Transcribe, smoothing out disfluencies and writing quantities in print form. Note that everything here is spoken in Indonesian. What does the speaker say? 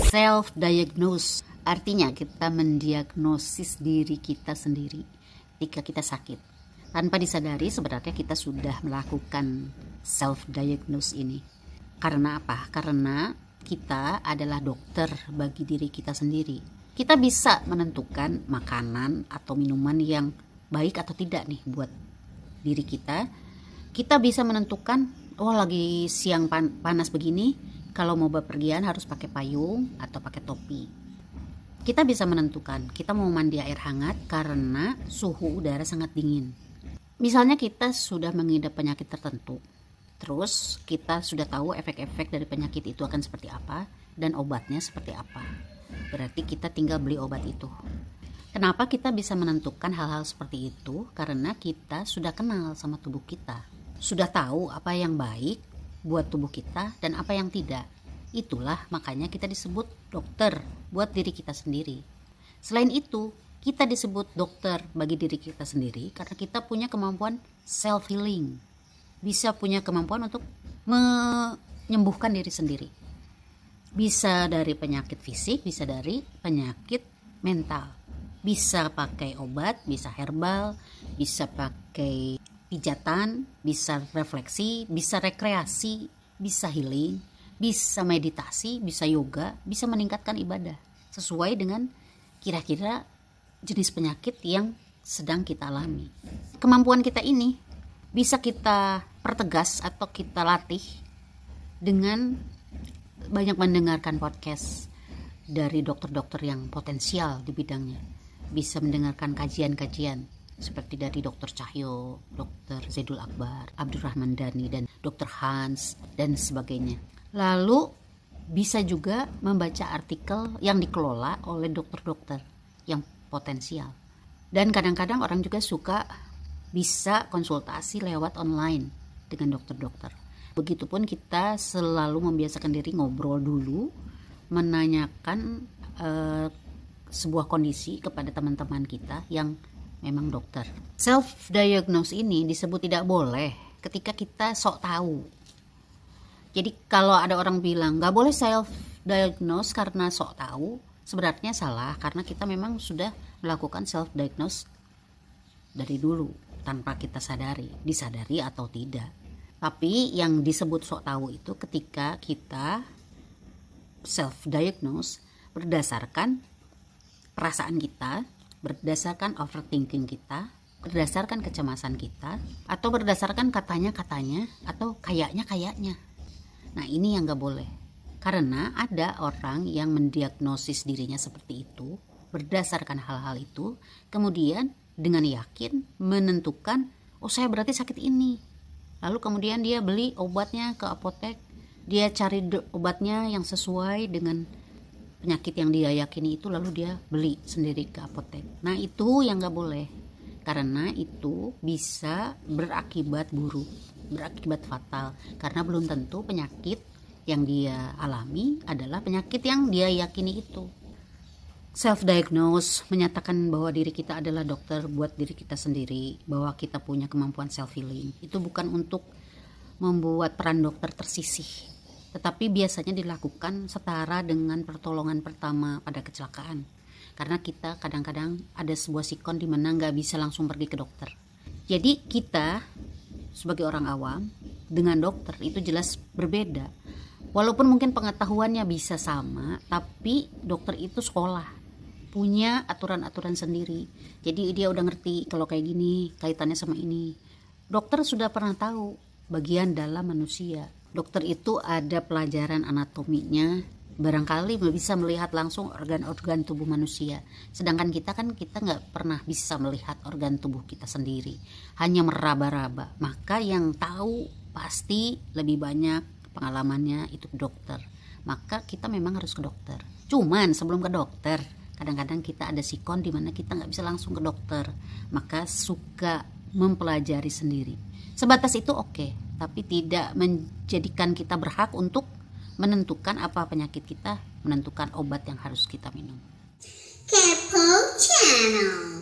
Self-diagnose artinya kita mendiagnosis diri kita sendiri ketika kita sakit. Tanpa disadari sebenarnya kita sudah melakukan self-diagnose ini. Karena apa? Karena kita adalah dokter bagi diri kita sendiri. Kita bisa menentukan makanan atau minuman yang baik atau tidak nih buat diri kita. Kita bisa menentukan, oh lagi siang panas begini, kalau mau bepergian harus pakai payung atau pakai topi. Kita bisa menentukan, kita mau mandi air hangat karena suhu udara sangat dingin. Misalnya kita sudah mengidap penyakit tertentu, terus kita sudah tahu efek-efek dari penyakit itu akan seperti apa dan obatnya seperti apa. Berarti kita tinggal beli obat itu. Kenapa kita bisa menentukan hal-hal seperti itu? Karena kita sudah kenal sama tubuh kita. Sudah tahu apa yang baik buat tubuh kita dan apa yang tidak. Itulah makanya kita disebut dokter buat diri kita sendiri. Selain itu, kita disebut dokter bagi diri kita sendiri karena kita punya kemampuan self-healing. Bisa punya kemampuan untuk menyembuhkan diri sendiri. Bisa dari penyakit fisik, bisa dari penyakit mental. Bisa pakai obat, bisa herbal, bisa pakai pijatan, bisa refleksi, bisa rekreasi, bisa healing, bisa meditasi, bisa yoga, bisa meningkatkan ibadah sesuai dengan kira-kira jenis penyakit yang sedang kita alami. Kemampuan kita ini bisa kita pertegas atau kita latih dengan banyak mendengarkan podcast dari dokter-dokter yang potensial di bidangnya. Bisa mendengarkan kajian-kajian seperti dari Dr. Cahyo, Dr. Zaidul Akbar, Abdurrahman Dhani, dan Dr. Hans, dan sebagainya. Lalu bisa juga membaca artikel yang dikelola oleh dokter-dokter yang potensial. Dan kadang-kadang orang juga suka bisa konsultasi lewat online dengan dokter-dokter. Begitupun kita selalu membiasakan diri ngobrol dulu, menanyakan sebuah kondisi kepada teman-teman kita yang memang dokter. Self-diagnose ini disebut tidak boleh ketika kita sok tahu. Jadi kalau ada orang bilang gak boleh self-diagnose karena sok tahu, sebenarnya salah karena kita memang sudah melakukan self-diagnose dari dulu tanpa kita sadari, disadari atau tidak. Tapi yang disebut sok tahu itu ketika kita self-diagnose berdasarkan perasaan kita, berdasarkan overthinking kita, berdasarkan kecemasan kita, atau berdasarkan katanya-katanya atau kayaknya. Nah ini yang gak boleh. Karena ada orang yang mendiagnosis dirinya seperti itu, berdasarkan hal-hal itu, kemudian dengan yakin menentukan, oh saya berarti sakit ini. Lalu kemudian dia beli obatnya ke apotek, dia cari obatnya yang sesuai dengan penyakit yang dia yakini itu, lalu dia beli sendiri ke apotek. Nah itu yang gak boleh. Karena itu bisa berakibat buruk, berakibat fatal. Karena belum tentu penyakit yang dia alami adalah penyakit yang dia yakini itu. Self-diagnose menyatakan bahwa diri kita adalah dokter buat diri kita sendiri, bahwa kita punya kemampuan self-healing. Itu bukan untuk membuat peran dokter tersisih, tetapi biasanya dilakukan setara dengan pertolongan pertama pada kecelakaan. Karena kita kadang-kadang ada sebuah sikon di mana nggak bisa langsung pergi ke dokter. Jadi kita sebagai orang awam dengan dokter itu jelas berbeda. Walaupun mungkin pengetahuannya bisa sama, tapi dokter itu sekolah, punya aturan-aturan sendiri. Jadi dia udah ngerti kalau kayak gini kaitannya sama ini. Dokter sudah pernah tahu bagian dalam manusia. Dokter itu ada pelajaran anatominya, barangkali bisa melihat langsung organ-organ tubuh manusia. Sedangkan kita nggak pernah bisa melihat organ tubuh kita sendiri, hanya meraba-raba. Maka yang tahu pasti lebih banyak pengalamannya itu dokter. Maka kita memang harus ke dokter. Cuman sebelum ke dokter, kadang-kadang kita ada sikon di mana kita nggak bisa langsung ke dokter. Maka suka mempelajari sendiri. Sebatas itu oke, tapi tidak menjadikan kita berhak untuk menentukan apa penyakit kita, menentukan obat yang harus kita minum. Kepo Channel.